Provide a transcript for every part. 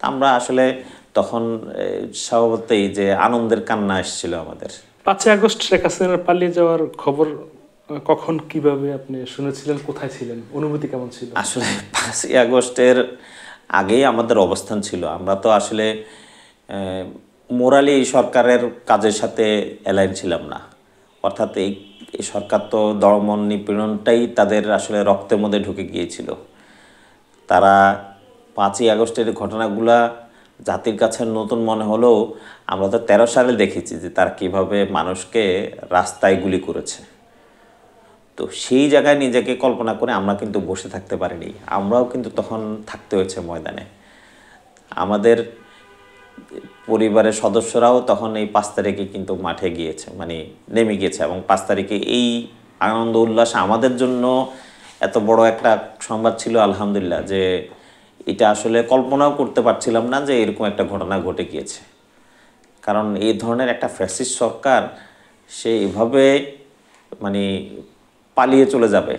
আমরা আসলে তখন স্বভাবতই যে আনন্দের কান্না এসেছিল আমাদের। 5ই আগস্ট শেখ হাসিনার পালিয়ে যাওয়ার খবর কখন কিভাবে আপনি শুনেছিলেন, কোথায় ছিলেন, অনুভূতি কেমন ছিল? আসলে 5ই আগস্টের আগেই আমাদের অবস্থান ছিল। আমরা তো আসলে মোরালি সরকারের কাজের সাথে অ্যালাইন ছিলাম না। অর্থাৎ এই সরকার তো দমন নিপীড়নটাই তাদের আসলে রক্তের মধ্যে ঢুকে গিয়েছিল। তারা 5ই আগস্টের ঘটনাগুলা জাতির কাছে নতুন মনে হলেও আমরা তো 13 সালে দেখেছি যে তারা কীভাবে মানুষকে রাস্তায় গুলি করেছে। তো সেই জায়গায় নিজেকে কল্পনা করে আমরা কিন্তু বসে থাকতে পারিনি। আমরাও কিন্তু তখন থাকতে হয়েছে ময়দানে। আমাদের পরিবারের সদস্যরাও তখন এই 5 তারিখে কিন্তু মাঠে গিয়েছে, মানে নেমে গিয়েছে। এবং 5 তারিখে এই আনন্দ উল্লাস আমাদের জন্য এত বড় একটা সংবাদ ছিল আলহামদুলিল্লাহ, যে এটা আসলে কল্পনাও করতে পারছিলাম না যে এরকম একটা ঘটনা ঘটে গিয়েছে। কারণ এই ধরনের একটা ফ্যাসিস্ট সরকার সে এভাবে মানে পালিয়ে চলে যাবে,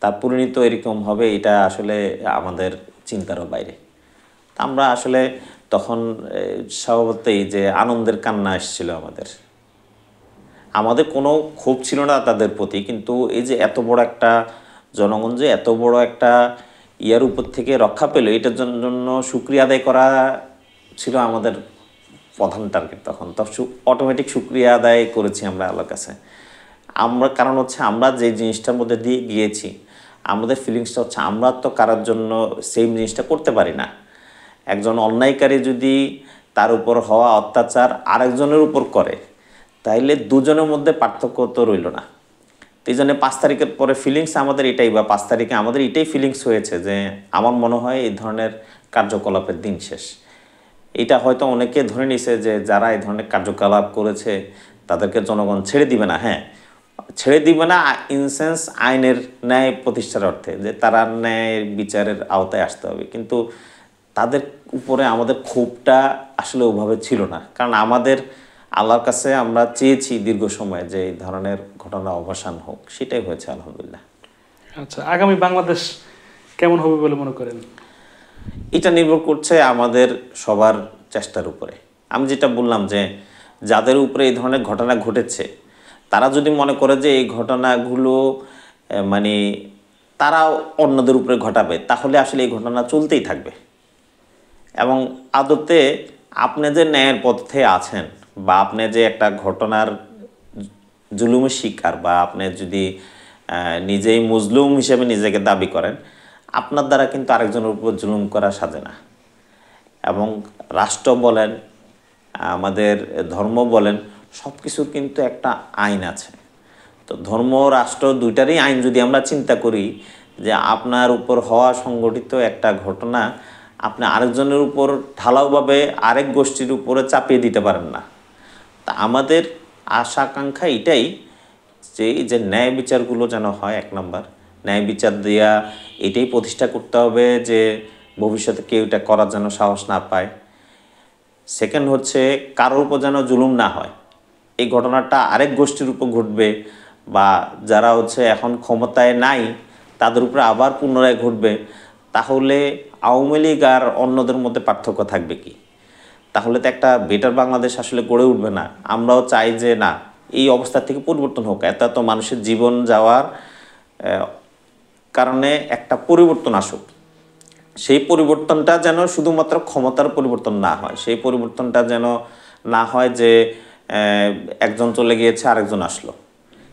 তার পরিণত এরকম হবে, এটা আসলে আমাদের চিন্তারও বাইরে। আমরা আসলে তখন স্বভাবতই যে আনন্দের কান্না এসেছিল আমাদের। আমাদের কোনো ক্ষোভ ছিল না তাদের প্রতি, কিন্তু এই যে এত বড় একটা জনগণ যে এত বড় একটা ইয়ার উপর থেকে রক্ষা পেল, এটার জন্য শুকরিয়া আদায় করা ছিল আমাদের প্রধান টার্গেট। তখন তো অটোমেটিক শুকরিয়া আদায় করেছি আমরা আল্লাহর কাছে। আমরা কারণ হচ্ছে আমরা যে জিনিসটার মধ্যে দিয়ে গিয়েছি, আমাদের ফিলিংসটা হচ্ছে আমরা তো কারোর জন্য সেম জিনিসটা করতে পারি না। একজন অন্যায়কারী যদি তার উপর হওয়া অত্যাচার আরেকজনের উপর করে, তাইলে দুজনের মধ্যে পার্থক্য তো রইল না। তো এই জন্য 5 তারিখের পরে ফিলিংস আমাদের এটাই, বা 5 তারিখে আমাদের এটাই ফিলিংস হয়েছে যে আমার মনে হয় এই ধরনের কার্যকলাপের দিন শেষ। এটা হয়তো অনেকে ধরে নিছে যে যারা এই ধরনের কার্যকলাপ করেছে তাদেরকে জনগণ ছেড়ে দিবে না। হ্যাঁ, ছেড়ে দিবে না ইন সেন্স আইনের ন্যায় প্রতিষ্ঠার অর্থে, যে তারা ন্যায় বিচারের আওতায় আসতে হবে। কিন্তু তাদের উপরে আমাদের ক্ষোভটা আসলে ওভাবে ছিল না, কারণ আমাদের আল্লাহর কাছে আমরা চেয়েছি দীর্ঘ সময় যে এই ধরনের ঘটনা অবসান হোক, সেটাই হয়েছে আলহামদুলিল্লাহ। আচ্ছা, আগামী বাংলাদেশ কেমন হবে বলে মনে করেন? এটা নির্ভর করছে আমাদের সবার চেষ্টার উপরে। আমি যেটা বললাম যে যাদের উপরে এই ধরনের ঘটনা ঘটেছে, তারা যদি মনে করে যে এই ঘটনাগুলো মানে তারা অন্যদের উপরে ঘটাবে, তাহলে আসলে এই ঘটনা চলতেই থাকবে। এবং আদতে আপনি যে ন্যায়ের পথে আছেন, বা আপনি যে একটা ঘটনার জুলুমের শিকার, বা আপনি যদি নিজেই মজলুম হিসেবে নিজেকে দাবি করেন, আপনার দ্বারা কিন্তু আরেকজনের উপর জুলুম করা সাজে না। এবং রাষ্ট্র বলেন, আমাদের ধর্ম বলেন, সব কিছুর কিন্তু একটা আইন আছে। তো ধর্ম রাষ্ট্র দুইটারই আইন যদি আমরা চিন্তা করি, যে আপনার উপর হওয়া সংগঠিত একটা ঘটনা আপনি আরেকজনের উপর ঢালাওভাবে আরেক গোষ্ঠীর উপরে চাপিয়ে দিতে পারেন না। তা আমাদের আশা আকাঙ্ক্ষা এটাই, যে এই যে ন্যায় বিচারগুলো যেন হয়। 1 নম্বর, ন্যায় বিচার দেওয়া এটাই প্রতিষ্ঠা করতে হবে, যে ভবিষ্যতে কেউ এটা করার যেন সাহস না পায়। সেকেন্ড হচ্ছে কারোর উপর যেন জুলুম না হয়। এই ঘটনাটা আরেক গোষ্ঠীর উপর ঘটবে, বা যারা হচ্ছে এখন ক্ষমতায় নাই তাদের উপরে আবার পুনরায় ঘটবে, তাহলে আওয়ামী লীগ আর অন্যদের মধ্যে পার্থক্য থাকবে কি? তাহলে তো একটা বেটার বাংলাদেশ আসলে গড়ে উঠবে না। আমরাও চাই যে না, এই অবস্থা থেকে পরিবর্তন হোক। এত এত মানুষের জীবন যাওয়ার কারণে একটা পরিবর্তন আসুক। সেই পরিবর্তনটা যেন শুধুমাত্র ক্ষমতার পরিবর্তন না হয়, সেই পরিবর্তনটা যেন না হয় যে একজন চলে গিয়েছে আরেকজন আসলো।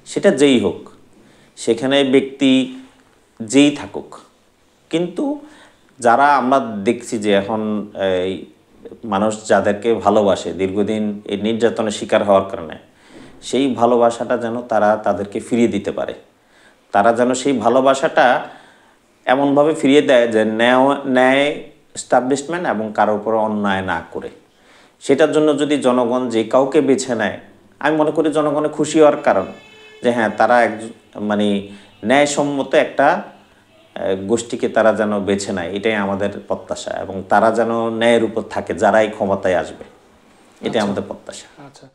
সেটা যেই হোক, সেখানে ব্যক্তি যেই থাকুক, কিন্তু যারা আমরা দেখছি যে এখন এই মানুষ যাদেরকে ভালোবাসে দীর্ঘদিন এই নির্যাতনের শিকার হওয়ার কারণে, সেই ভালোবাসাটা যেন তারা তাদেরকে ফিরিয়ে দিতে পারে। তারা যেন সেই ভালোবাসাটা এমনভাবে ফিরিয়ে দেয় যে ন্যায় এস্টাবলিশমেন্ট এবং কারোর উপর অন্যায় না করে। সেটার জন্য যদি জনগণ যে কাউকে বেছে নেয়, আমি মনে করি জনগণের খুশি হওয়ার কারণ, যে হ্যাঁ তারা মানে ন্যায়সম্মত একটা গোষ্ঠীকে তারা যেন বেছে নেয়, এটাই আমাদের প্রত্যাশা। এবং তারা যেন ন্যায়ের উপর থাকে যারাই ক্ষমতায় আসবে, এটাই আমাদের প্রত্যাশা। আচ্ছা।